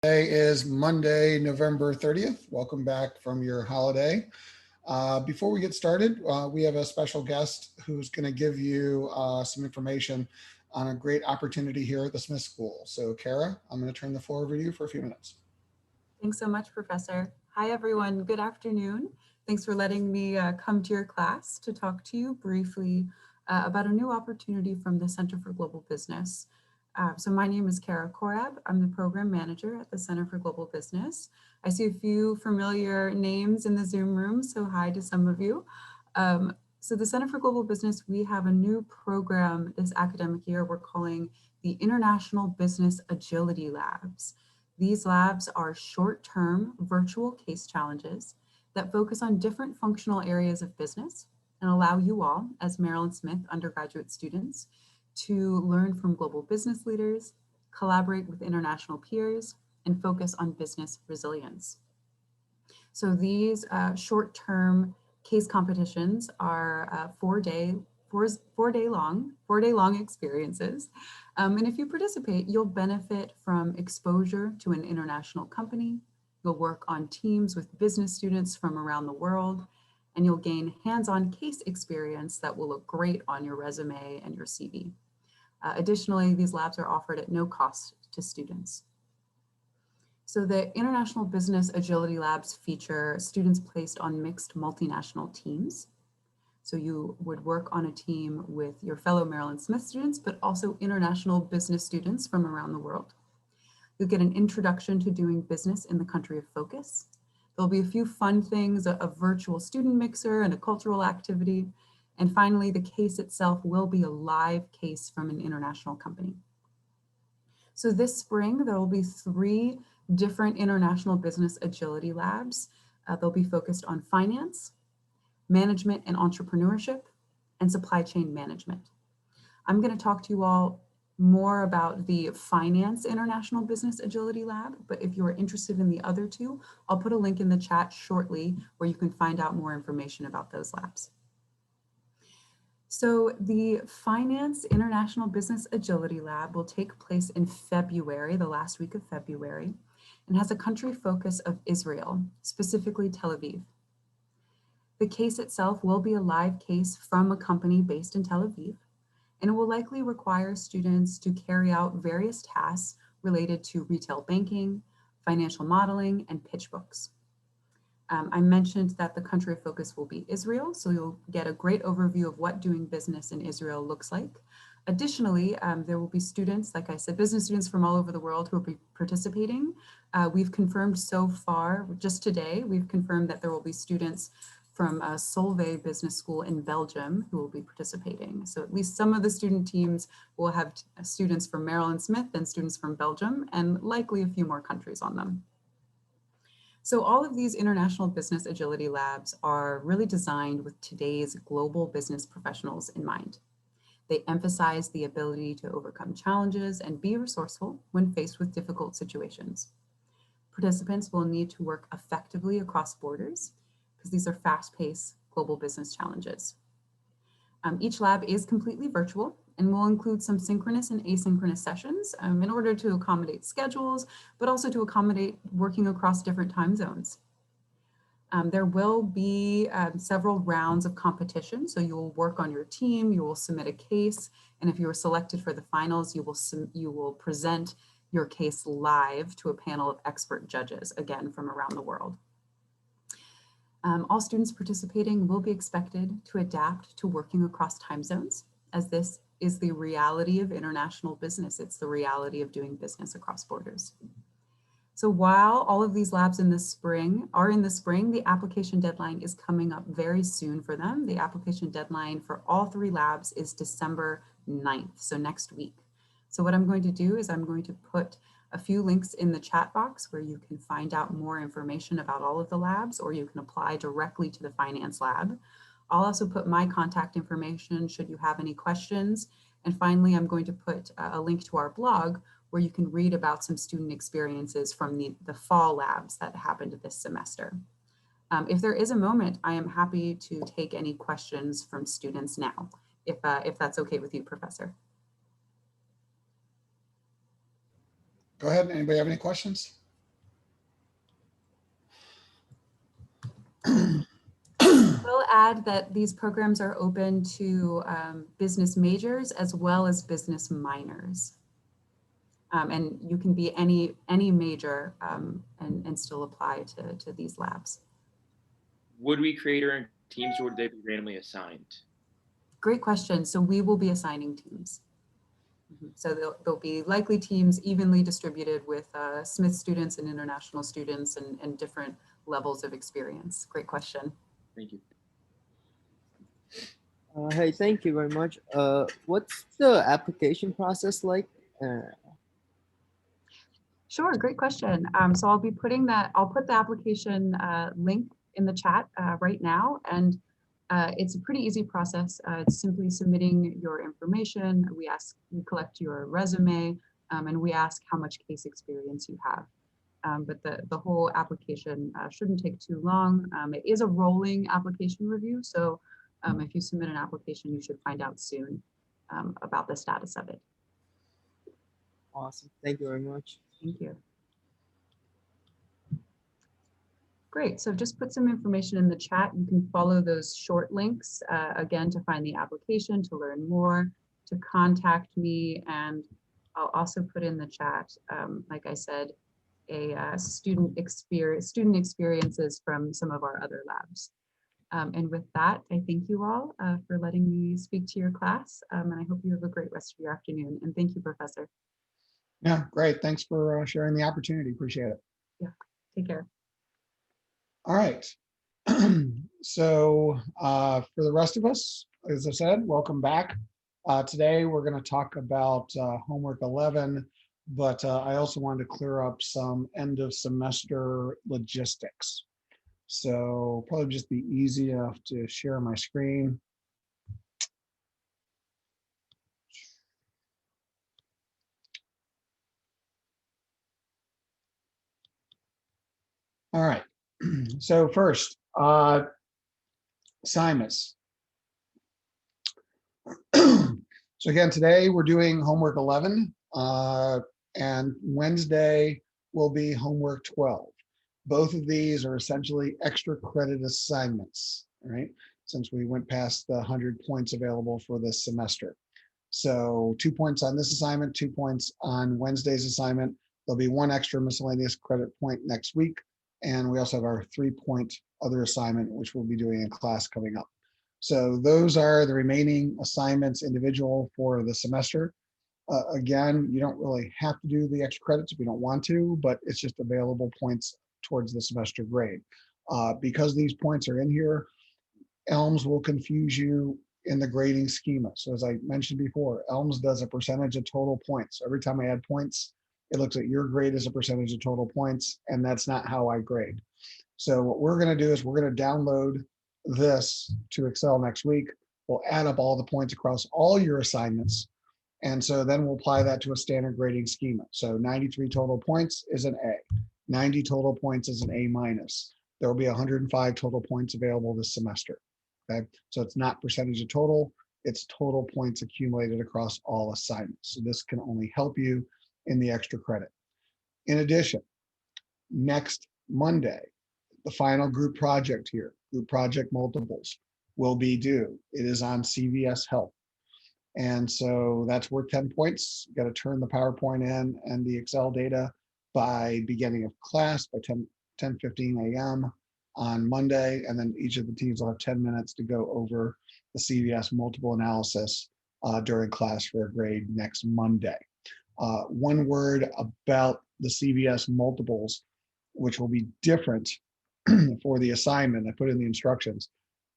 Today is Monday, November 30th. Welcome back from your holiday. Before we get started, we have a special guest who's going to give you some information on a great opportunity here at the Smith School. So Kara, I'm going to turn the floor over to you for a few minutes. Thanks so much, Professor. Hi, everyone. Good afternoon. Thanks for letting me come to your class to talk to you briefly about a new opportunity from the Center for Global Business. So my name is Kara Korab. I'm the program manager at the Center for Global Business. I see a few familiar names in the Zoom room, so hi to some of you. So the Center for Global Business, we have a new program this academic year we're calling the International Business Agility Labs. These labs are short-term virtual case challenges that focus on different functional areas of business and allow you all, as Maryland Smith undergraduate students, to learn from global business leaders, collaborate with international peers, and focus on business resilience. So these short-term case competitions are four-day long experiences. And if you participate, you'll benefit from exposure to an international company. You'll work on teams with business students from around the world, and you'll gain hands-on case experience that will look great on your resume and your CV. Additionally, these labs are offered at no cost to students. So the International Business Agility Labs feature students placed on mixed multinational teams. So you would work on a team with your fellow Maryland Smith students, but also international business students from around the world. You'll get an introduction to doing business in the country of focus. There'll be a few fun things, a virtual student mixer and a cultural activity. And finally, the case itself will be a live case from an international company. So this spring, there will be 3 different international business agility labs. They'll be focused on finance, management and entrepreneurship, and supply chain management. I'm going to talk to you all more about the Finance International Business Agility Lab, but if you are interested in the other 2, I'll put a link in the chat shortly where you can find out more information about those labs. So the Finance International Business Agility Lab will take place in February, the last week of February, and has a country focus of Israel, specifically Tel Aviv. The case itself will be a live case from a company based in Tel Aviv, and it will likely require students to carry out various tasks related to retail banking, financial modeling, and pitch books. I mentioned that the country of focus will be Israel, so you'll get a great overview of what doing business in Israel looks like. Additionally, there will be students, like I said, business students from all over the world who will be participating. We've confirmed so far, just today, we've confirmed that there will be students from Solvay Business School in Belgium who will be participating. So at least some of the student teams will have students from Maryland Smith and students from Belgium, and likely a few more countries on them. So all of these international business agility labs are really designed with today's global business professionals in mind. They emphasize the ability to overcome challenges and be resourceful when faced with difficult situations. Participants will need to work effectively across borders because these are fast-paced global business challenges. Each lab is completely virtual and will include some synchronous and asynchronous sessions in order to accommodate schedules, but also to accommodate working across different time zones. There will be several rounds of competition. So you will work on your team, you will submit a case, and if you are selected for the finals, you will present your case live to a panel of expert judges, again, from around the world. All students participating will be expected to adapt to working across time zones, as this is the reality of international business. It's the reality of doing business across borders. So while all of these labs are in the spring, the application deadline is coming up very soon for them. The application deadline for all 3 labs is December 9th, so next week. So what I'm going to do is I'm going to put a few links in the chat box where you can find out more information about all of the labs, or you can apply directly to the finance lab. I'll also put my contact information should you have any questions. And finally, I'm going to put a link to our blog where you can read about some student experiences from the fall labs that happened this semester. If there is a moment, I am happy to take any questions from students now, if that's okay with you, Professor. Go ahead. Anybody have any questions? We'll add that these programs are open to business majors as well as business minors. And you can be any major and still apply to these labs. Would we create our own teams or would they be randomly assigned? Great question. So we will be assigning teams. So there'll be likely teams evenly distributed with Smith students and international students and different levels of experience. Great question. Thank you. Hey, thank you very much. What's the application process like? Sure, great question. So I'll put the application link in the chat right now. And it's a pretty easy process. It's simply submitting your information. We collect your resume, and we ask how much case experience you have. But the whole application shouldn't take too long. It is a rolling application review. So if you submit an application, you should find out soon about the status of it. Awesome. Thank you very much. Thank you. Great, so just put some information in the chat. You can follow those short links, again, to find the application, to learn more, to contact me, and I'll also put in the chat, like I said, student experiences from some of our other labs. And with that, I thank you all for letting me speak to your class, and I hope you have a great rest of your afternoon. And thank you, Professor. Yeah, great. Thanks for sharing the opportunity. Appreciate it. Yeah, take care. All right. So for the rest of us, as I said, welcome back. Today we're going to talk about homework 11, but I also wanted to clear up some end of semester logistics. So probably just be easy enough to share my screen. All right. So first, assignments. So again, today we're doing homework 11, and Wednesday will be homework 12. Both of these are essentially extra credit assignments, right? Since we went past the 100 points available for this semester. So 2 points on this assignment, 2 points on Wednesday's assignment. There'll be 1 extra miscellaneous credit point next week. And we also have our 3-point other assignment, which we'll be doing in class coming up. So those are the remaining assignments individual for the semester. Again, you don't really have to do the extra credits if you don't want to, but it's just available points towards the semester grade. Because these points are in here, ELMS will confuse you in the grading schema. So as I mentioned before, ELMS does a percentage of total points. Every time I add points, it looks at your grade as a percentage of total points, and that's not how I grade. So what we're going to do is we're going to download this to Excel next week. We'll add up all the points across all your assignments. And so then we'll apply that to a standard grading schema. So 93 total points is an A. 90 total points is an A minus. There will be 105 total points available this semester. Okay, so it's not percentage of total, it's total points accumulated across all assignments. So this can only help you in the extra credit. In addition, next Monday, the final group project here, group project multiples, will be due. It is on CVS Health. And so that's worth 10 points. You got to turn the PowerPoint in and the Excel data by beginning of class by 10:15 a.m. on Monday. And then each of the teams will have 10 minutes to go over the CVS multiple analysis during class for a grade next Monday. One word about the CVS multiples, which will be different for the assignment. I put in the instructions,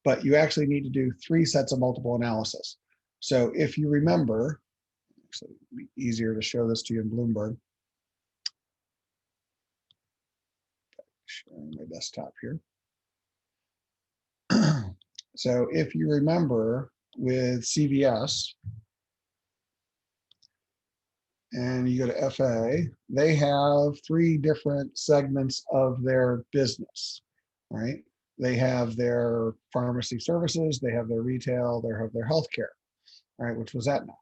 but you actually need to do 3 sets of multiple analysis. So if you remember, actually it'd be easier to show this to you in Bloomberg. Sharing my desktop here. So if you remember with CVS, and you go to FA, they have 3 different segments of their business, right? They have their pharmacy services, they have their retail, they have their healthcare, right? Which was Aetna.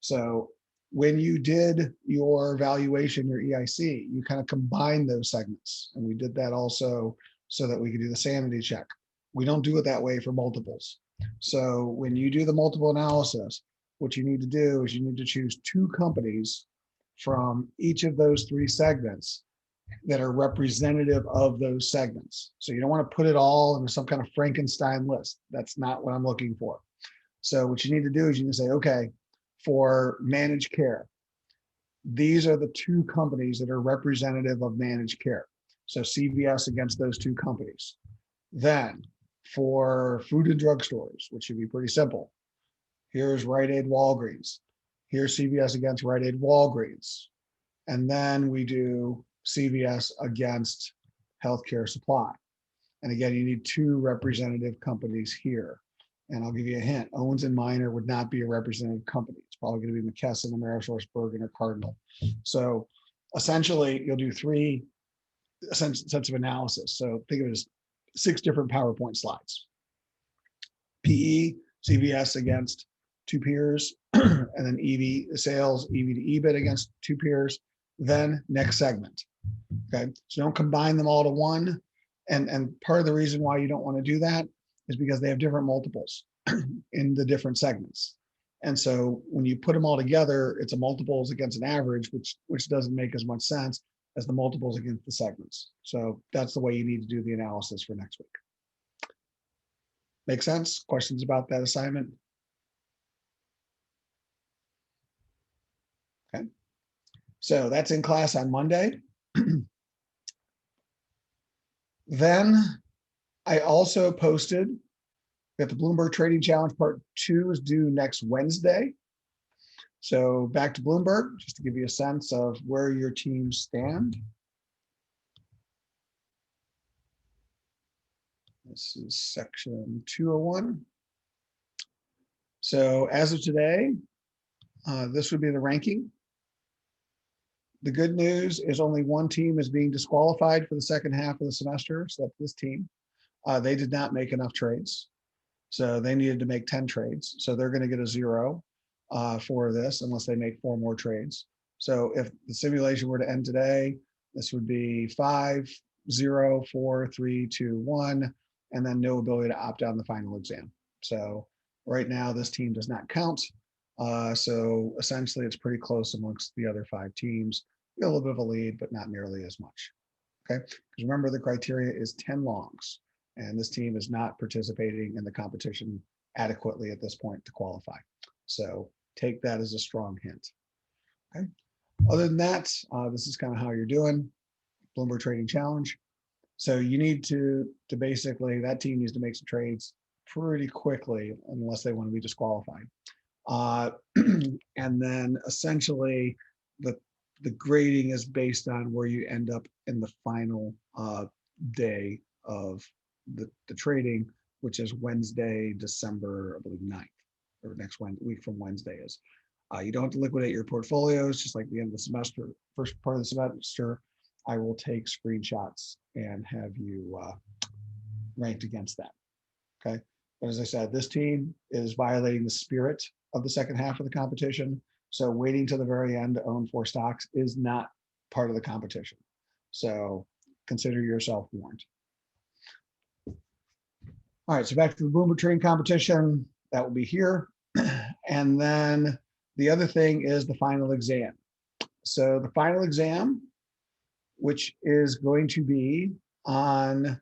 So when you did your valuation, your EIC, you kind of combined those segments. And we did that also so that we can do the sanity check. We don't do it that way for multiples. So when you do the multiple analysis, what you need to do is you need to choose 2 companies from each of those 3 segments that are representative of those segments. So you don't want to put it all into some kind of Frankenstein list. That's not what I'm looking for. So what you need to do is you need to say, okay, for managed care, these are the 2 companies that are representative of managed care. So CVS against those 2 companies. Then for food and drug stores, which should be pretty simple, here's Rite Aid, Walgreens. Here's CVS against Rite Aid, Walgreens. And then we do CVS against healthcare supply. And again, you need 2 representative companies here. And I'll give you a hint. Owens and Minor would not be a representative company. It's probably going to be McKesson, AmerisourceBergen, or Cardinal. So essentially, you'll do 3 sets of analysis. So think of it as 6 different PowerPoint slides. PE, CVS against 2 peers, and then EV sales, EV to EBIT against 2 peers. Then next segment. Okay, so don't combine them all to one. And part of the reason why you don't want to do that is because they have different multiples in the different segments. And so when you put them all together, it's a multiples against an average, which doesn't make as much sense as the multiples against the segments. So that's the way you need to do the analysis for next week. Make sense? Questions about that assignment? Okay. So that's in class on Monday. Then I also posted that the Bloomberg Trading Challenge Part 2 is due next Wednesday. So back to Bloomberg, just to give you a sense of where your teams stand. This is section 201. So as of today, this would be the ranking. The good news is only 1 team is being disqualified for the second half of the semester. So that's this team. They did not make enough trades. So they needed to make 10 trades. So they're going to get a 0 for this unless they make 4 more trades. So if the simulation were to end today, this would be 5, 0, 4, 3, 2, 1, and then no ability to opt out in the final exam. So right now this team does not count. So essentially it's pretty close amongst the other 5 teams. We got a little bit of a lead, but not nearly as much. Okay, because remember the criteria is 10 longs, and this team is not participating in the competition adequately at this point to qualify. So take that as a strong hint. Okay. Other than that, this is kind of how you're doing. Bloomberg Trading Challenge. So you need to basically, that team needs to make some trades pretty quickly unless they want to be disqualified. And then essentially the grading is based on where you end up in the final day of the trading, which is Wednesday, December, I believe 9th, or next week from Wednesday is. You don't have to liquidate your portfolios, just like the end of the semester, first part of the semester. I will take screenshots and have you ranked against that. Okay. But as I said, this team is violating the spirit of the second half of the competition. So waiting to the very end to own 4 stocks is not part of the competition. So consider yourself warned. All right, so back to the Bloomberg Trading competition. That will be here. And then the other thing is the final exam. So the final exam, which is going to be on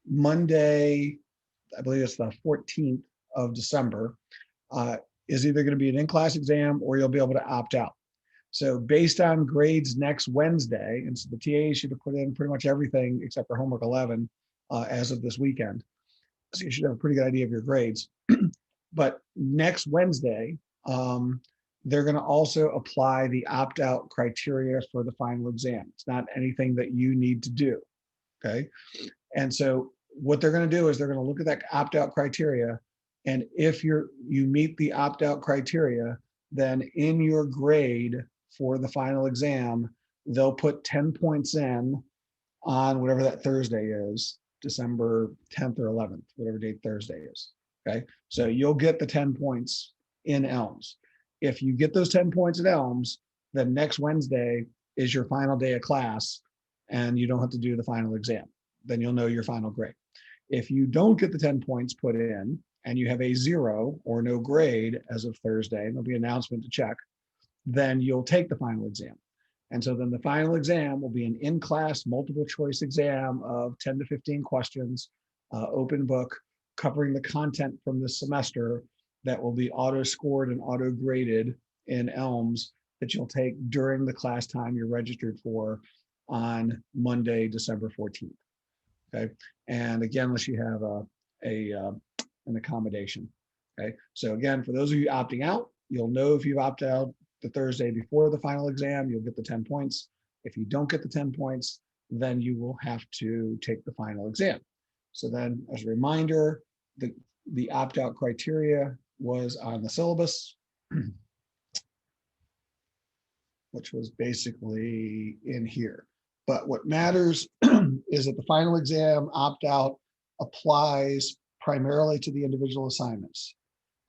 Monday, I believe it's the 14th of December, is either going to be an in-class exam or you'll be able to opt out. So based on grades next Wednesday, and so the TAs should have put in pretty much everything except for homework 11 as of this weekend. So you should have a pretty good idea of your grades. But next Wednesday, they're going to also apply the opt-out criteria for the final exam. It's not anything that you need to do, okay? And so what they're going to do is they're going to look at that opt-out criteria, and if you meet the opt-out criteria, then in your grade for the final exam, they'll put 10 points in on whatever that Thursday is, December 10th or 11th, whatever date Thursday is, okay? So you'll get the 10 points in ELMS. If you get those 10 points at ELMS, then next Wednesday is your final day of class and you don't have to do the final exam. then you'll know your final grade. If you don't get the 10 points put in and you have a 0 or no grade as of Thursday, and there'll be an announcement to check, then you'll take the final exam. And so then the final exam will be an in-class multiple choice exam of 10 to 15 questions, open book, covering the content from this semester that will be auto-scored and auto-graded in ELMS that you'll take during the class time you're registered for on Monday, December 14th. Okay. And again, unless you have an accommodation. Okay. So again, for those of you opting out, you'll know if you've opted out the Thursday before the final exam, you'll get the 10 points. If you don't get the 10 points, then you will have to take the final exam. So then as a reminder, the opt-out criteria was on the syllabus, which was basically in here. But what matters is that the final exam opt-out applies primarily to the individual assignments.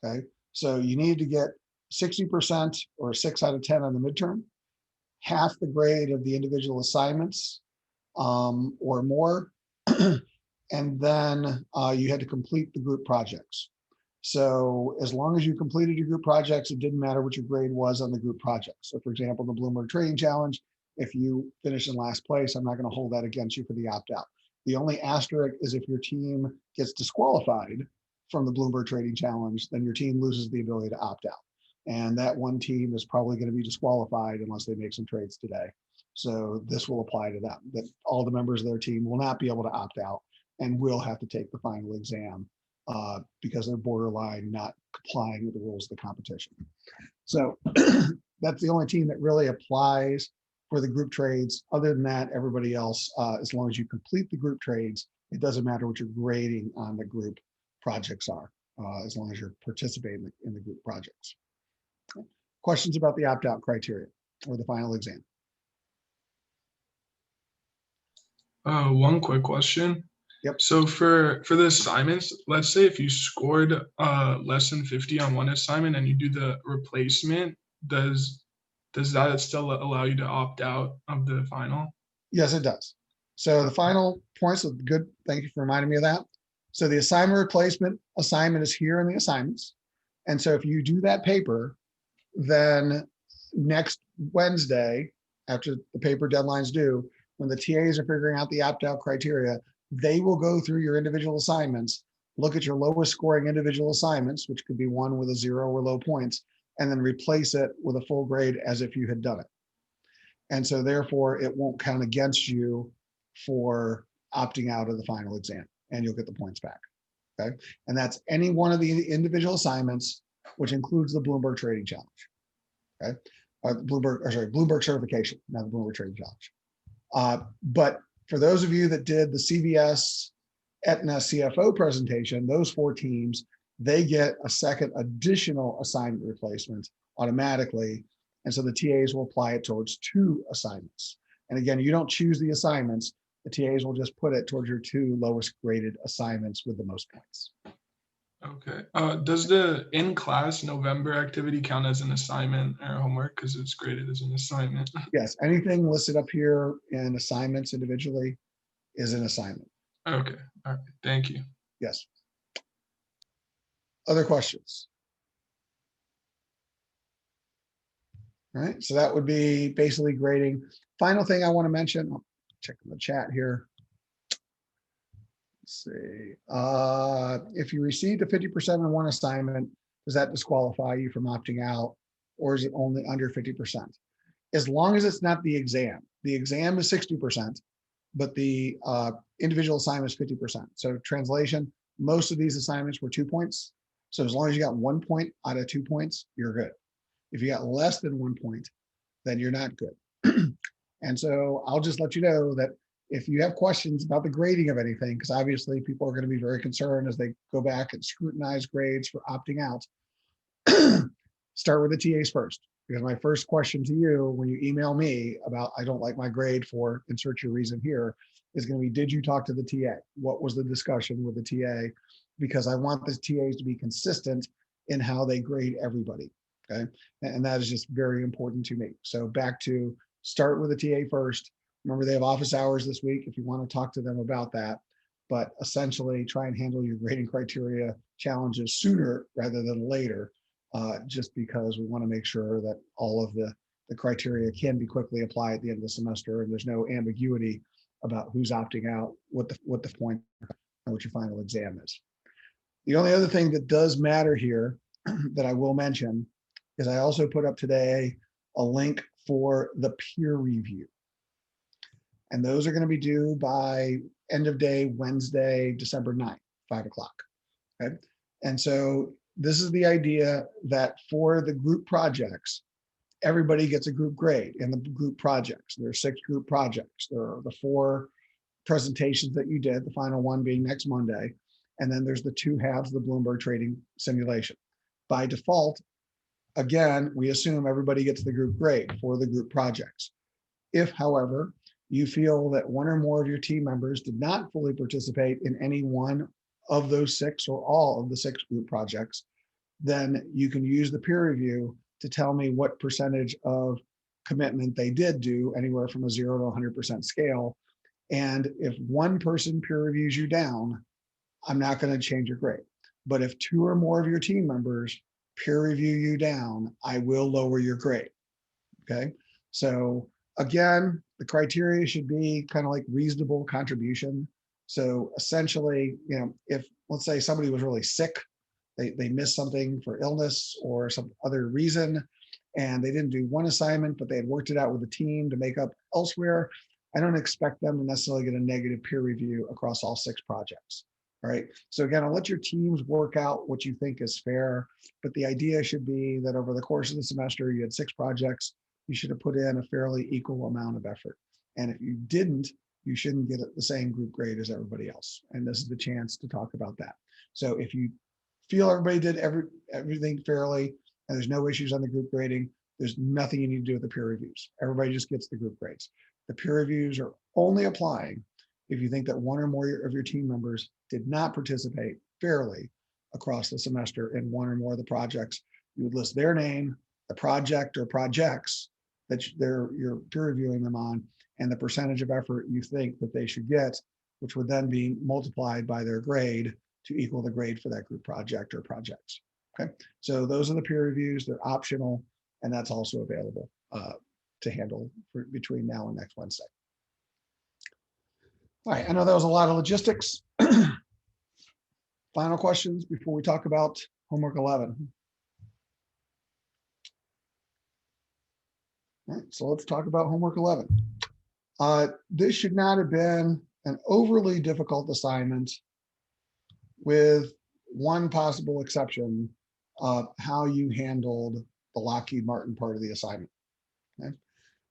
Okay, so you need to get 60% or 6 out of 10 on the midterm, half the grade of the individual assignments or more, and then you had to complete the group projects. So as long as you completed your group projects, it didn't matter what your grade was on the group projects. So for example, the Bloomberg Trading Challenge, if you finish in last place, I'm not going to hold that against you for the opt-out. The only asterisk is if your team gets disqualified from the Bloomberg Trading Challenge, then your team loses the ability to opt out. And that one team is probably going to be disqualified unless they make some trades today. So this will apply to them, that all the members of their team will not be able to opt out and will have to take the final exam because they're borderline not complying with the rules of the competition. So that's the only team that really applies for the group trades. Other than that, everybody else, as long as you complete the group trades, it doesn't matter what your grading on the group projects are, as long as you're participating in the group projects. Questions about the opt-out criteria or the final exam? One quick question. Yep. So for the assignments, let's say if you scored less than 50 on one assignment and you do the replacement, does that still allow you to opt out of the final? Yes, it does. So the final points are good. Thank you for reminding me of that. So the assignment replacement assignment is here in the assignments. And so if you do that paper, then next Wednesday, after the paper deadline's due, when the TAs are figuring out the opt-out criteria, they will go through your individual assignments, look at your lowest scoring individual assignments, which could be one with a 0 or low points, and then replace it with a full grade as if you had done it. And so therefore it won't count against you for opting out of the final exam, and you'll get the points back. Okay. And that's any one of the individual assignments, which includes the Bloomberg Trading Challenge. Okay. Bloomberg certification, not the Bloomberg Trading Challenge. But for those of you that did the CVS Aetna CFO presentation, those 4 teams, they get a second additional assignment replacement automatically. And so the TAs will apply it towards 2 assignments. And again, you don't choose the assignments. The TAs will just put it towards your 2 lowest graded assignments with the most points. Okay. Does the in-class November activity count as an assignment or homework because it's graded as an assignment? Yes, anything listed up here in assignments individually is an assignment. Okay. All right. Thank you. Yes. Other questions? All right, so that would be basically grading. Final thing I want to mention, I'll check in the chat here. Let's see. If you received a 50% on one assignment, does that disqualify you from opting out, or is it only under 50%? As long as it's not the exam. The exam is 60%, but the individual assignment is 50%. So translation, most of these assignments were 2 points. So as long as you got 1 point out of 2 points, you're good. If you got less than 1 point, then you're not good. And so I'll just let you know that if you have questions about the grading of anything, because obviously people are going to be very concerned as they go back and scrutinize grades for opting out, start with the TAs first. Because my first question to you when you email me about I don't like my grade for insert your reason here is going to be, did you talk to the TA? What was the discussion with the TA? Because I want the TAs to be consistent in how they grade everybody. Okay. And that is just very important to me. So back to start with the TA first, Remember, they have office hours this week if you want to talk to them about that. But essentially, try and handle your grading criteria challenges sooner rather than later, just because we want to make sure that all of the criteria can be quickly applied at the end of the semester, and there's no ambiguity about who's opting out, what the point, and what your final exam is. The only other thing that does matter here that I will mention is I also put up today a link for the peer review. And those are going to be due by end of day Wednesday, December 9th, 5 o'clock. Okay. And so this is the idea that for the group projects, everybody gets a group grade in the group projects. There are 6 group projects. There are the 4 presentations that you did, the final one being next Monday. And then there's the 2 halves of the Bloomberg trading simulation. By default, again, we assume everybody gets the group grade for the group projects. If, however, you feel that 1 or more of your team members did not fully participate in any one of those 6 or all of the 6 group projects, then you can use the peer review to tell me what percentage of commitment they did do, anywhere from a 0 to 100% scale. And if 1 person peer reviews you down, I'm not going to change your grade. But if 2 or more of your team members peer review you down, I will lower your grade. Okay. So again, the criteria should be kind of like reasonable contribution. So essentially, if let's say somebody was really sick, they missed something for illness or some other reason, and they didn't do 1 assignment, but they had worked it out with the team to make up elsewhere, I don't expect them to necessarily get a negative peer review across all 6 projects. All right. So again, I'll let your teams work out what you think is fair, but the idea should be that over the course of the semester, you had 6 projects. You should have put in a fairly equal amount of effort. And if you didn't, you shouldn't get the same group grade as everybody else. And this is the chance to talk about that. So if you feel everybody did everything fairly and there's no issues on the group grading, there's nothing you need to do with the peer reviews. Everybody just gets the group grades. The peer reviews are only applying if you think that 1 or more of your team members did not participate fairly across the semester in 1 or more of the projects. You would list their name, the project or projects that you're peer reviewing them on, and the percentage of effort you think that they should get, which would then be multiplied by their grade to equal the grade for that group project or projects. Okay, so those are the peer reviews. They're optional, and that's also available to handle between now and next Wednesday. All right, I know that was a lot of logistics. Final questions before we talk about homework 11. All right, so let's talk about homework 11. This should not have been an overly difficult assignment, with one possible exception of how you handled the Lockheed Martin part of the assignment. Okay?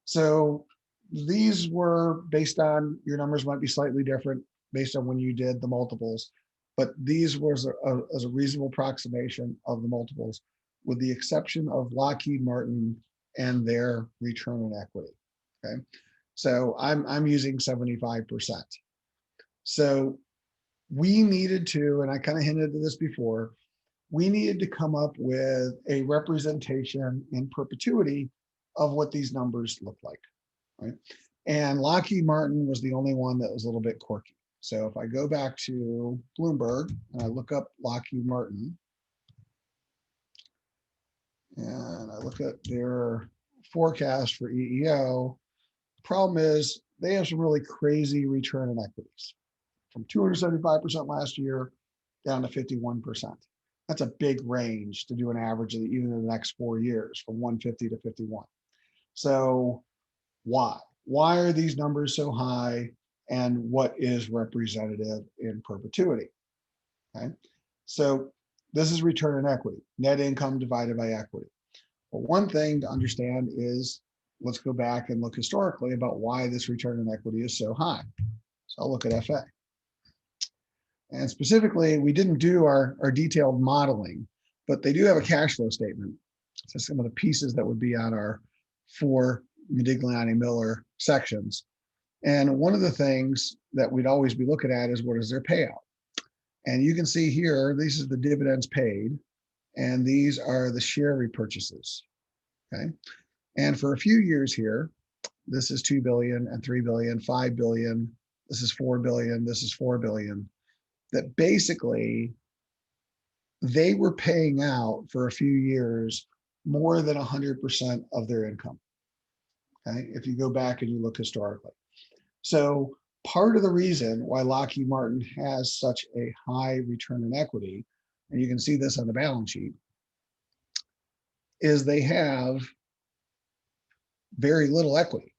So these were based on, your numbers might be slightly different based on when you did the multiples, but these was as a reasonable approximation of the multiples, with the exception of Lockheed Martin and their return on equity. Okay, so I'm using 75%. So we needed to, and I kind of hinted at this before, we needed to come up with a representation in perpetuity of what these numbers look like, right? And Lockheed Martin was the only one that was a little bit quirky. So if I go back to Bloomberg and I look up Lockheed Martin, and I look at their forecast for EEO, problem is they have some really crazy return on equities, from 275% last year down to 51%. That's a big range to do an average of even in the next 4 years, from 150 to 51. So why? Why are these numbers so high, and what is representative in perpetuity? Okay, so this is return on equity, net income divided by equity. Well, one thing to understand is, let's go back and look historically about why this return on equity is so high. So I'll look at FA. And specifically, we didn't do our detailed modeling, but they do have a cash flow statement. So some of the pieces that would be on our 4 Modigliani-Miller sections. And one of the things that we'd always be looking at is, what is their payout? And you can see here, this is the dividends paid, and these are the share repurchases. Okay. And for a few years here, this is 2 billion and 3 billion, 5 billion, this is 4 billion, this is 4 billion, that basically they were paying out for a few years more than 100% of their income. Okay, if you go back and you look historically. So part of the reason why Lockheed Martin has such a high return on equity, and you can see this on the balance sheet, is they have very little equity.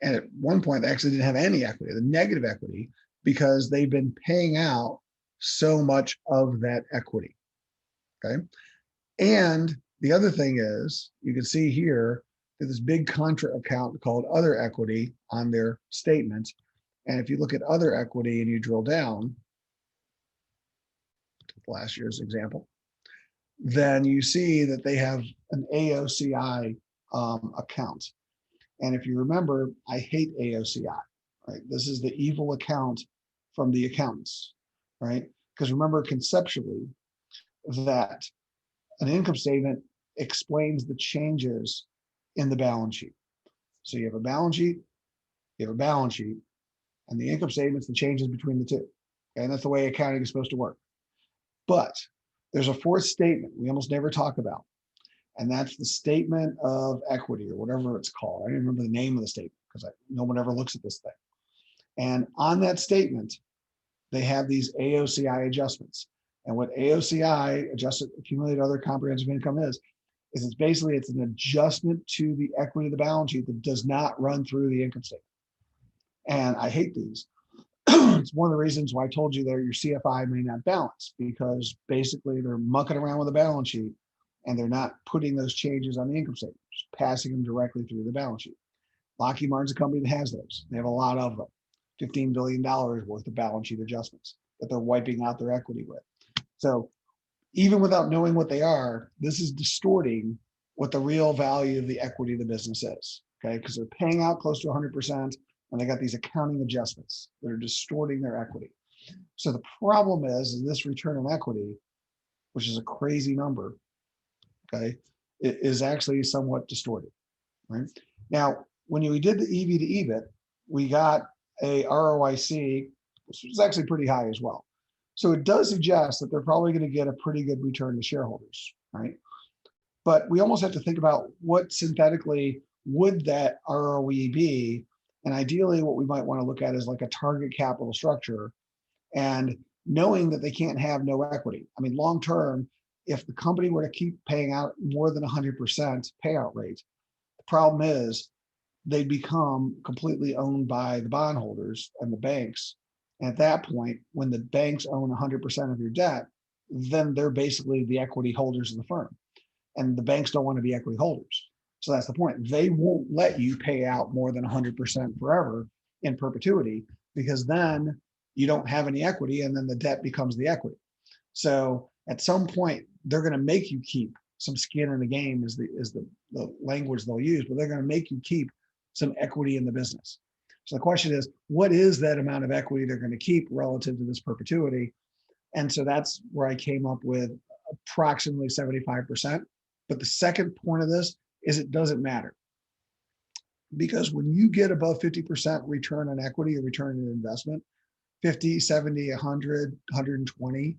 And at one point, they actually didn't have any equity, the negative equity, because they've been paying out so much of that equity. Okay. And the other thing is, you can see here that this big contra account called other equity on their statement. And if you look at other equity and you drill down, last year's example, then you see that they have an AOCI account. And if you remember, I hate AOCI, right? This is the evil account from the accountants, right? Because remember conceptually that an income statement explains the changes in the balance sheet. So you have a balance sheet, you have a balance sheet, and the income statement's the changes between the two. Okay? And that's the way accounting is supposed to work. But there's a fourth statement we almost never talk about, and that's the statement of equity or whatever it's called. I don't remember the name of the statement because no one ever looks at this thing. And on that statement, they have these AOCI adjustments. And what AOCI, adjusted accumulated other comprehensive income is it's basically it's an adjustment to the equity of the balance sheet that does not run through the income statement. And I hate these. It's one of the reasons why I told you there your CFI may not balance, because basically they're mucking around with the balance sheet and they're not putting those changes on the income statement, just passing them directly through the balance sheet. Lockheed Martin's a company that has those. They have a lot of them, $15 billion worth of balance sheet adjustments that they're wiping out their equity with. So even without knowing what they are, this is distorting what the real value of the equity of the business is, okay? Because they're paying out close to 100%, and they got these accounting adjustments that are distorting their equity. So the problem is this return on equity, which is a crazy number, okay, it is actually somewhat distorted, right? Now, when we did the EV to EBIT, we got a ROIC, which was actually pretty high as well. So it does suggest that they're probably going to get a pretty good return to shareholders, right? But we almost have to think about what synthetically would that ROE be. And ideally, what we might want to look at is like a target capital structure, and knowing that they can't have no equity. I mean, long term, if the company were to keep paying out more than 100% payout rate, the problem is they become completely owned by the bondholders and the banks. And at that point, when the banks own 100% of your debt, then they're basically the equity holders of the firm. And the banks don't want to be equity holders. So that's the point. They won't let you pay out more than 100% forever in perpetuity, because then you don't have any equity and then the debt becomes the equity. So at some point, they're going to make you keep some skin in the game is the language they'll use, but they're going to make you keep some equity in the business. So the question is, what is that amount of equity they're going to keep relative to this perpetuity? And so that's where I came up with approximately 75%. But the second point of this is it doesn't matter. Because when you get above 50% return on equity or return on investment, 50, 70, 100, 120,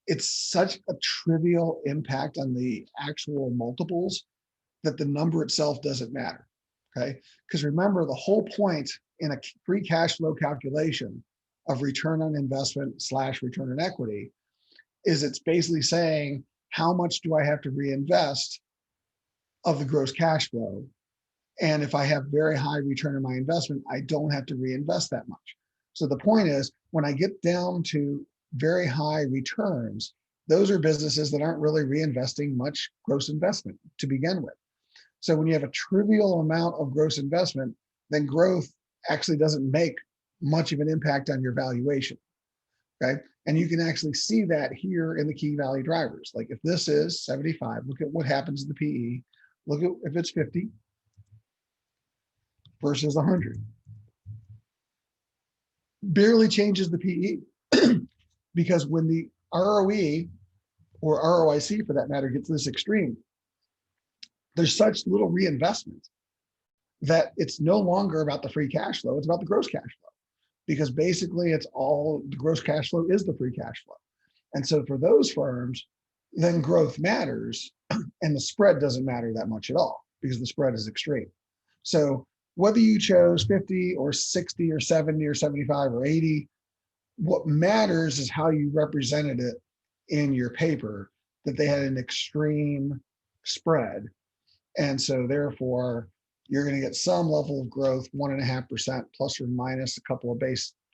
it's such a trivial impact on the actual multiples that the number itself doesn't matter. Okay, because remember, the whole point in a free cash flow calculation of return on investment / return on equity is it's basically saying, how much do I have to reinvest of the gross cash flow? And if I have very high return on my investment, I don't have to reinvest that much. So the point is, when I get down to very high returns, those are businesses that aren't really reinvesting much gross investment to begin with. So when you have a trivial amount of gross investment, then growth actually doesn't make much of an impact on your valuation, okay? And you can actually see that here in the key value drivers. Like if this is 75, look at what happens to the PE. Look at if it's 50 versus 100. Barely changes the PE because when the ROE or ROIC for that matter gets this extreme, there's such little reinvestment that it's no longer about the free cash flow, it's about the gross cash flow. Because basically it's all, the gross cash flow is the free cash flow. And so for those firms, then growth matters and the spread doesn't matter that much at all because the spread is extreme. So whether you chose 50 or 60 or 70 or 75 or 80, what matters is how you represented it in your paper, that they had an extreme spread. And so therefore, you're going to get some level of growth, 1.5% plus or minus a couple of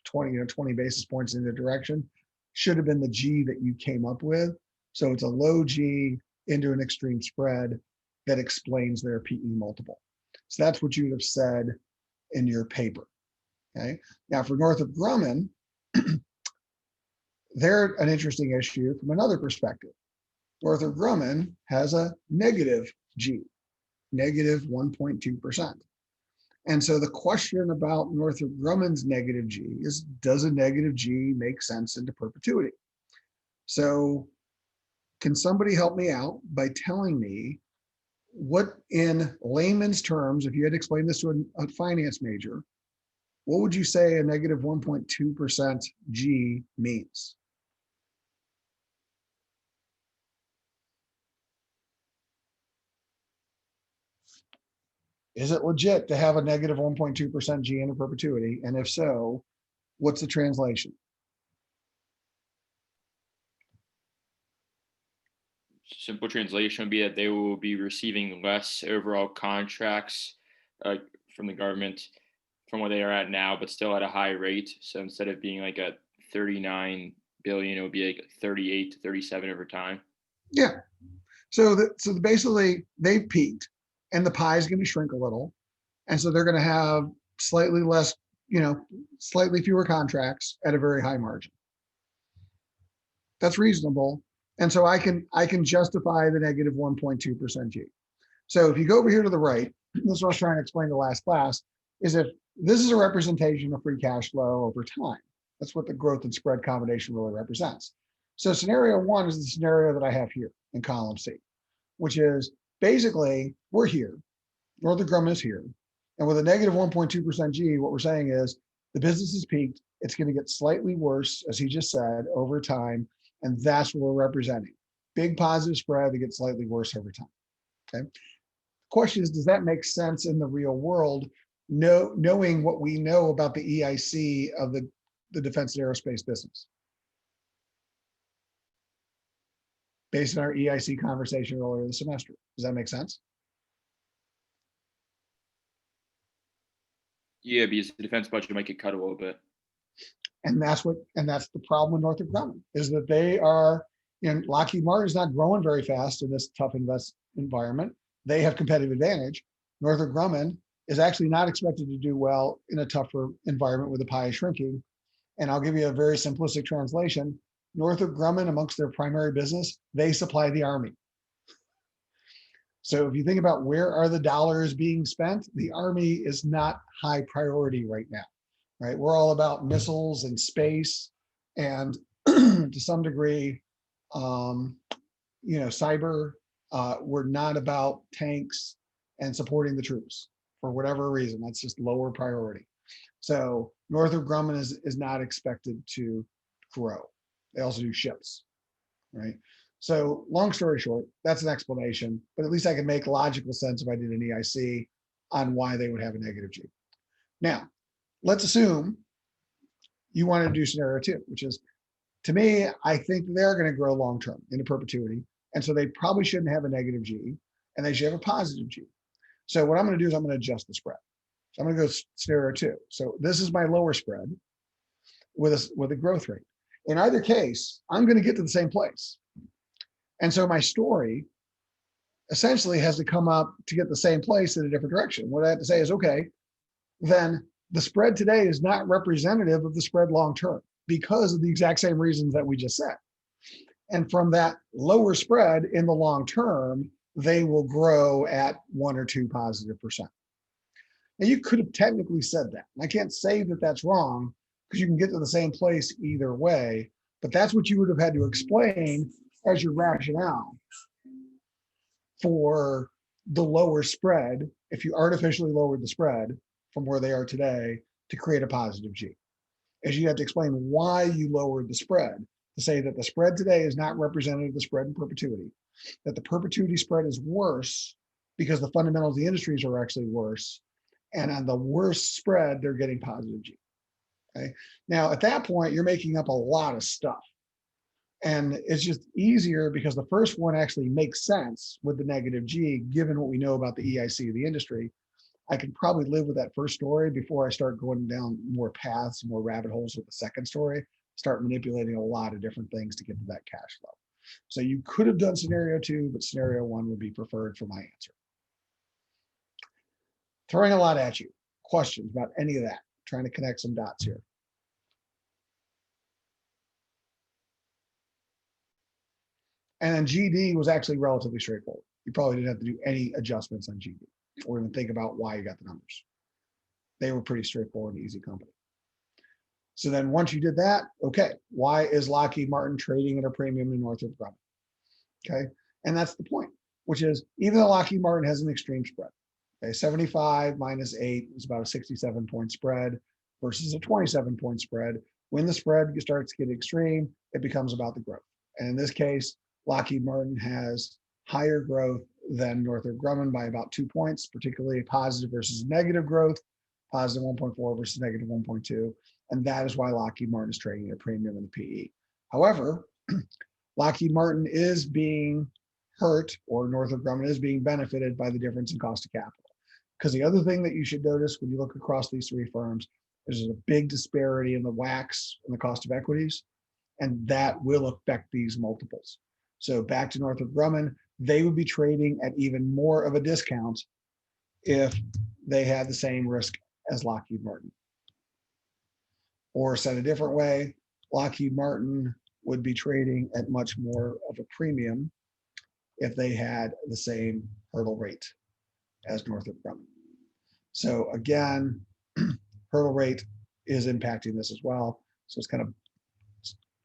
20 basis points in the direction. Should have been the G that you came up with. So it's a low G into an extreme spread that explains their PE multiple. So that's what you would have said in your paper. Okay. Now for Northrop Grumman, they're an interesting issue from another perspective. Northrop Grumman has a negative G, negative 1.2%. And so the question about Northrop Grumman's negative G is, does a negative G make sense into perpetuity? So can somebody help me out by telling me what, in layman's terms, if you had explained this to a finance major, what would you say a negative 1.2% G means? Is it legit to have a negative 1.2% G into perpetuity? And if so, what's the translation? Simple translation would be that they will be receiving less overall contracts from the government from what they are at now, but still at a high rate. So instead of being like a 39 billion, it would be like 38 to 37 over time. Yeah. So basically they've peaked and the pie is going to shrink a little. And so they're going to have slightly less, slightly fewer contracts at a very high margin. That's reasonable. And so I can justify the negative 1.2% G. So if you go over here to the right, this is what I was trying to explain the last class, is if this is a representation of free cash flow over time. That's what the growth and spread combination really represents. So scenario one is the scenario that I have here in column C, which is basically we're here, Northrop Grumman is here, and with a negative 1.2% G, what we're saying is the business has peaked, it's going to get slightly worse, as he just said, over time, and that's what we're representing. Big positive spread that gets slightly worse over time. Okay. Question is, does that make sense in the real world, knowing what we know about the EIC of the defense and aerospace business? Based on our EIC conversation earlier this semester. Does that make sense? Yeah, because the defense budget might get cut a little bit. And that's the problem with Northrop Grumman, is that they are, Lockheed Martin is not growing very fast in this tough environment. They have competitive advantage. Northrop Grumman is actually not expected to do well in a tougher environment where the pie is shrinking. And I'll give you a very simplistic translation. Northrop Grumman, amongst their primary business, they supply the Army. So if you think about where are the dollars being spent, the Army is not high priority right now, right? We're all about missiles and space and to some degree, cyber. We're not about tanks and supporting the troops for whatever reason. That's just lower priority. So Northrop Grumman is not expected to grow. They also do ships, right? So long story short, that's an explanation, but at least I can make logical sense if I did an EIC on why they would have a negative G. Now, let's assume you want to do scenario two, which is, to me, I think they're going to grow long-term into perpetuity. And so they probably shouldn't have a negative G and they should have a positive G. So what I'm going to do is I'm going to adjust the spread. So I'm going to go scenario two. So this is my lower spread with a growth rate. In either case, I'm going to get to the same place. And so my story essentially has to come up to get the same place in a different direction. What I have to say is, okay, then the spread today is not representative of the spread long-term because of the exact same reasons that we just said. And from that lower spread in the long term, they will grow at 1 or 2 positive %. Now you could have technically said that. And I can't say that that's wrong because you can get to the same place either way, but that's what you would have had to explain as your rationale for the lower spread if you artificially lowered the spread from where they are today to create a positive G. Is you have to explain why you lowered the spread, to say that the spread today is not representative of the spread in perpetuity, that the perpetuity spread is worse because the fundamentals of the industries are actually worse. And on the worst spread, they're getting positive G. Okay. Now, at that point, you're making up a lot of stuff. And it's just easier because the first one actually makes sense with the negative G, given what we know about the EIC of the industry. I can probably live with that first story before I start going down more paths, more rabbit holes with the second story, start manipulating a lot of different things to get to that cash flow. So you could have done scenario 2, but scenario 1 would be preferred for my answer. Throwing a lot at you. Questions about any of that? Trying to connect some dots here. And then GD was actually relatively straightforward. You probably didn't have to do any adjustments on GD or even think about why you got the numbers. They were pretty straightforward and easy company. So then once you did that, okay, why is Lockheed Martin trading at a premium to Northrop Grumman? Okay, and that's the point, which is even though Lockheed Martin has an extreme spread, okay, 75 minus 8 is about a 67-point spread versus a 27-point spread. When the spread starts to get extreme, it becomes about the growth. And in this case, Lockheed Martin has higher growth than Northrop Grumman by about 2 points, particularly positive versus negative growth, positive 1.4 versus negative 1.2. And that is why Lockheed Martin is trading at a premium in the PE. However, Lockheed Martin is being hurt, or Northrop Grumman is being benefited by the difference in cost of capital. Because the other thing that you should notice when you look across these three firms, there's a big disparity in the WACC and the cost of equities, and that will affect these multiples. So back to Northrop Grumman, they would be trading at even more of a discount if they had the same risk as Lockheed Martin. Or said a different way, Lockheed Martin would be trading at much more of a premium if they had the same hurdle rate as Northrop Grumman. So again, hurdle rate is impacting this as well. So it's kind of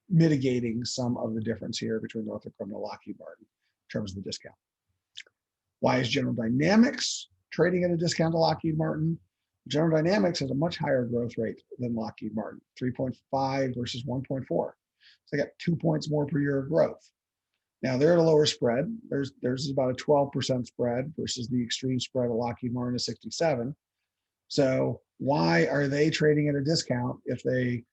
mitigating some of the difference here between Northrop Grumman and Lockheed Martin in terms of the discount. Why is General Dynamics trading at a discount to Lockheed Martin? General Dynamics has a much higher growth rate than Lockheed Martin, 3.5 versus 1.4. So they got 2 points more per year of growth. Now they're at a lower spread. There's about a 12% spread versus the extreme spread of Lockheed Martin is 67. So why are they trading at a discount if they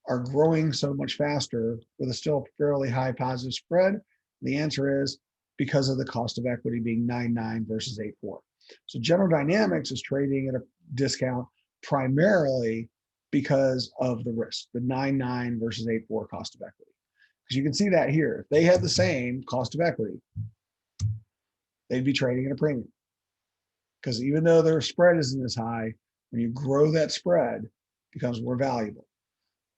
are growing so much faster with a still fairly high positive spread? The answer is because of the cost of equity being 9.9 versus 8.4. So General Dynamics is trading at a discount primarily because of the risk, the 9.9 versus 8.4 cost of equity. Because you can see that here. If they had the same cost of equity, they'd be trading at a premium. Because even though their spread isn't as high, when you grow that spread, it becomes more valuable.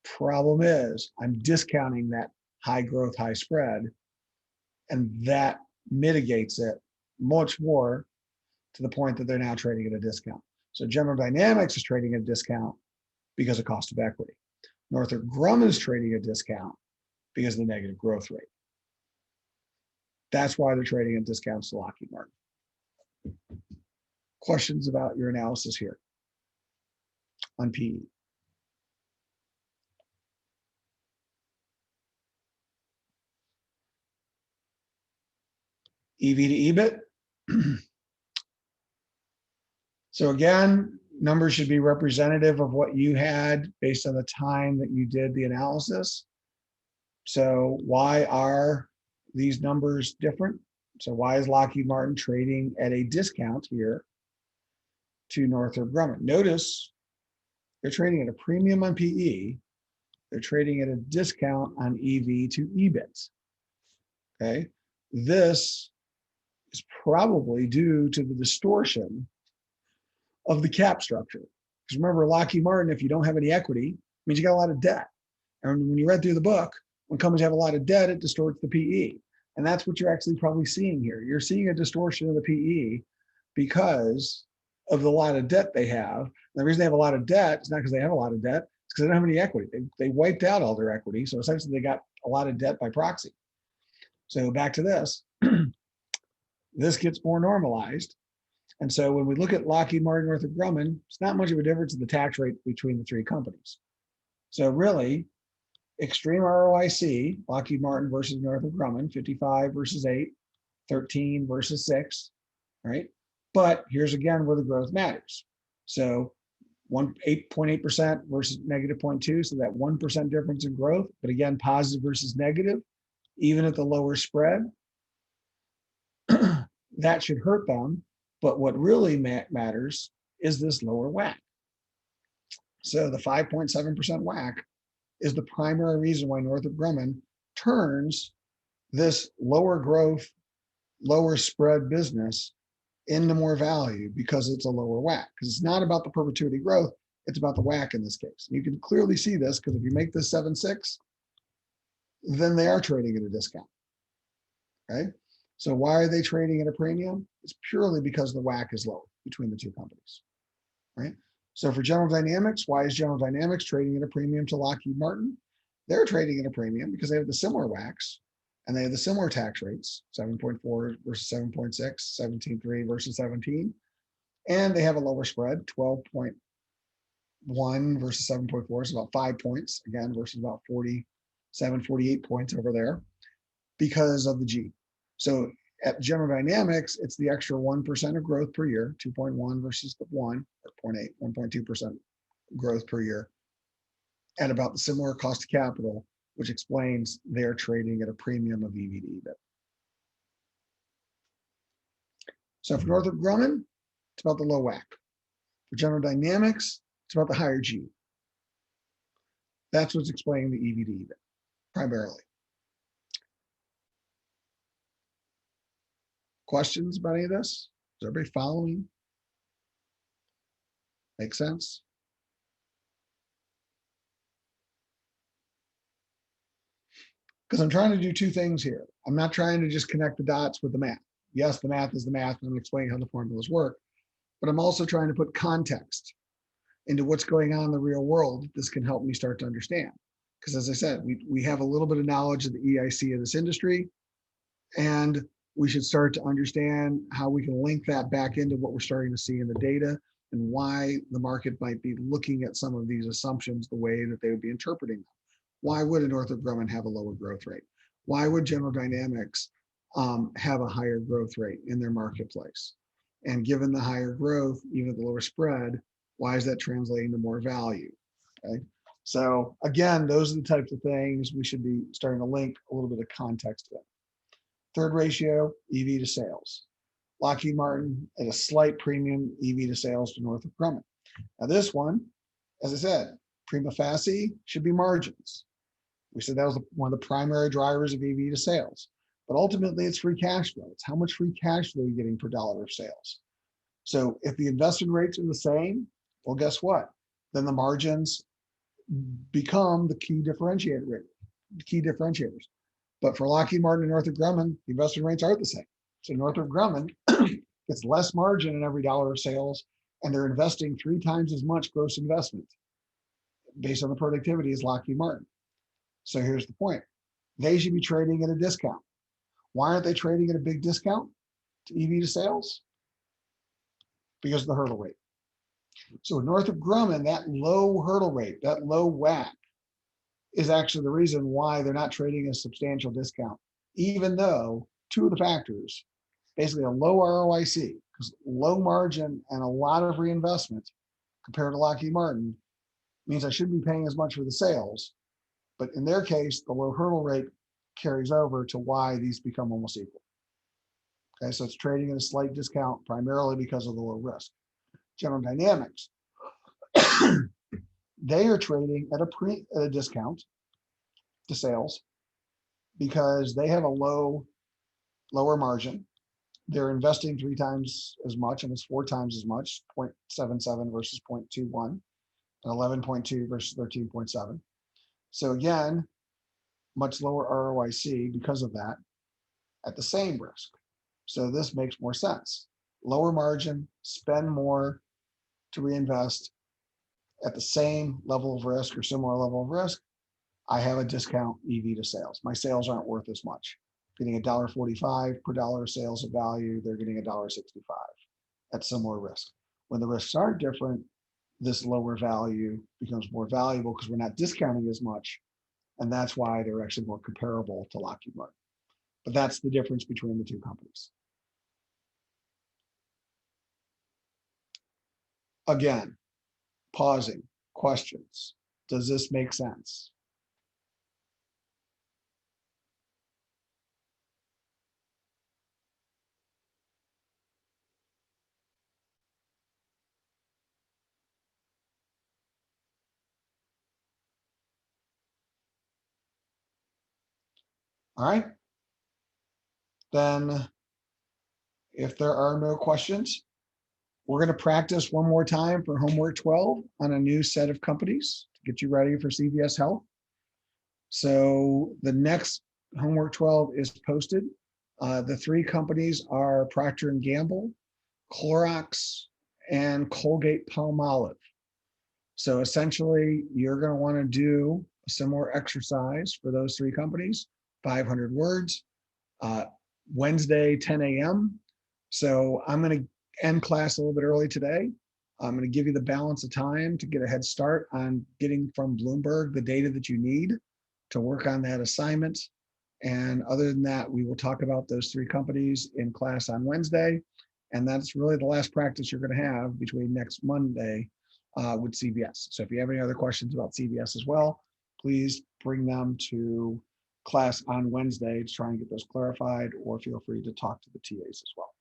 Problem is, I'm discounting that high growth, high spread, and that mitigates it much more to the point that they're now trading at a discount. So General Dynamics is trading at a discount because of cost of equity. Northrop Grumman is trading a discount because of the negative growth rate. That's why they're trading at discounts to Lockheed Martin. Questions about your analysis here on PE? EV to EBIT. So again, numbers should be representative of what you had based on the time that you did the analysis. So why are these numbers different? So why is Lockheed Martin trading at a discount here to Northrop Grumman? Notice they're trading at a premium on PE. They're trading at a discount on EV to EBIT. Okay, this is probably due to the distortion of the cap structure. Because remember, Lockheed Martin, if you don't have any equity, means you got a lot of debt. And when you read through the book, when companies have a lot of debt, it distorts the PE. And that's what you're actually probably seeing here. You're seeing a distortion of the PE because of the lot of debt they have. And the reason they have a lot of debt is not because they have a lot of debt, it's because they don't have any equity. They wiped out all their equity. So essentially they got a lot of debt by proxy. So back to this, this gets more normalized. And so when we look at Lockheed Martin, Northrop Grumman, it's not much of a difference in the tax rate between the three companies. So really, extreme ROIC, Lockheed Martin versus Northrop Grumman, 55 versus 8, 13 versus 6, right? But here's again where the growth matters. So 8.8% versus negative 0.2, so that 1% difference in growth, but again, positive versus negative, even at the lower spread, that should hurt them. But what really matters is this lower WACC. So the 5.7% WACC is the primary reason why Northrop Grumman turns this lower growth, lower spread business into more value because it's a lower WACC. Because it's not about the perpetuity growth, it's about the WACC in this case. You can clearly see this because if you make this 7.6, then they are trading at a discount, right? So why are they trading at a premium? It's purely because the WACC is low between the two companies, right? So for General Dynamics, why is General Dynamics trading at a premium to Lockheed Martin? They're trading at a premium because they have the similar WACCs and they have the similar tax rates, 7.4 versus 7.6, 17.3 versus 17. And they have a lower spread, 12.1 versus 7.4, so about 5 points, again, versus about 47, 48 points over there because of the G. So at General Dynamics, it's the extra 1% of growth per year, 2.1 versus the 1, or 0.8, 1.2% growth per year, at about the similar cost of capital, which explains they're trading at a premium of EV to EBIT. So for Northrop Grumman, it's about the low WACC. For General Dynamics, it's about the higher G. That's what's explaining the EV to EBIT, primarily. Questions about any of this? Is everybody following? Make sense? Because I'm trying to do two things here. I'm not trying to just connect the dots with the math. Yes, the math is the math, and I'm explaining how the formulas work, but I'm also trying to put context into what's going on in the real world. This can help me start to understand. Because as I said, we have a little bit of knowledge of the EIC of this industry, and we should start to understand how we can link that back into what we're starting to see in the data and why the market might be looking at some of these assumptions the way that they would be interpreting them. Why would a Northrop Grumman have a lower growth rate? Why would General Dynamics have a higher growth rate in their marketplace? And given the higher growth, even at the lower spread, why is that translating to more value? Okay. So again, those are the types of things we should be starting to link a little bit of context to them. Third ratio, EV to sales. Lockheed Martin at a slight premium EV to sales to Northrop Grumman. Now this one, as I said, prima facie should be margins. We said that was one of the primary drivers of EV to sales. But ultimately, it's free cash flow. It's how much free cash flow you're getting per dollar of sales. So if the investment rates are the same, well, guess what? Then the margins become the key differentiators. But for Lockheed Martin and Northrop Grumman, the investment rates aren't the same. So Northrop Grumman gets less margin in every dollar of sales, and they're investing 3 times as much gross investment based on the productivity as Lockheed Martin. So here's the point. They should be trading at a discount. Why aren't they trading at a big discount to EV to sales? Because of the hurdle rate. So Northrop Grumman, that low hurdle rate, that low WACC, is actually the reason why they're not trading a substantial discount, even though two of the factors, basically a low ROIC, because low margin and a lot of reinvestment compared to Lockheed Martin means I shouldn't be paying as much for the sales. But in their case, the low hurdle rate carries over to why these become almost equal. Okay, so it's trading at a slight discount primarily because of the low risk. General Dynamics, they are trading at a discount to sales because they have a lower margin. They're investing 3 times as much, and it's 4 times as much, 0.77 versus 0.21, and 11.2 versus 13.7. So again, much lower ROIC because of that at the same risk. So this makes more sense. Lower margin, spend more to reinvest at the same level of risk or similar level of risk. I have a discount EV to sales. My sales aren't worth as much. Getting $1.45 per dollar of sales of value, they're getting $1.65. at similar risk. When the risks are different, this lower value becomes more valuable because we're not discounting as much. And that's why they're actually more comparable to Lockheed Martin. But that's the difference between the two companies. Again, pausing, questions. Does this make sense? All right. Then if there are no questions, we're going to practice one more time for homework 12 on a new set of companies to get you ready for CVS Health. So the next homework 12 is posted. The three companies are Procter & Gamble, Clorox, and Colgate-Palmolive. So essentially, you're going to want to do a similar exercise for those three companies, 500 words, Wednesday, 10 a.m. So I'm going to end class a little bit early today. I'm going to give you the balance of time to get a head start on getting from Bloomberg the data that you need to work on that assignment. And other than that, we will talk about those three companies in class on Wednesday. And that's really the last practice you're going to have between next Monday with CVS. So if you have any other questions about CVS as well, please bring them to class on Wednesday to try and get those clarified, or feel free to talk to the TAs as well.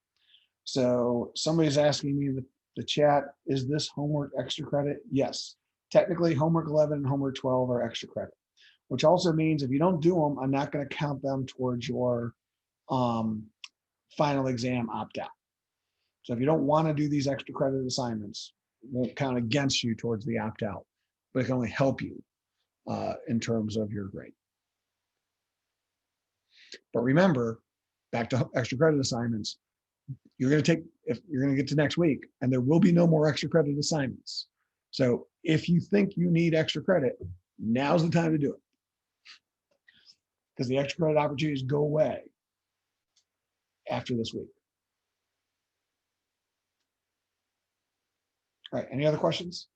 So somebody's asking me in the chat, is this homework extra credit? Yes. Technically, homework 11 and homework 12 are extra credit, which also means if you don't do them, I'm not going to count them towards your final exam opt-out. So if you don't want to do these extra credit assignments, it won't count against you towards the opt-out, but it can only help you in terms of your grade. But remember, back to extra credit assignments, you're going to get to next week, and there will be no more extra credit assignments. So if you think you need extra credit, now's the time to do it, because the extra credit opportunities go away after this week. All right, any other questions?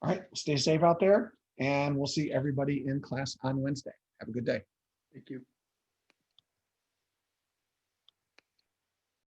All right, stay safe out there, and we'll see everybody in class on Wednesday. Have a good day. Thank you.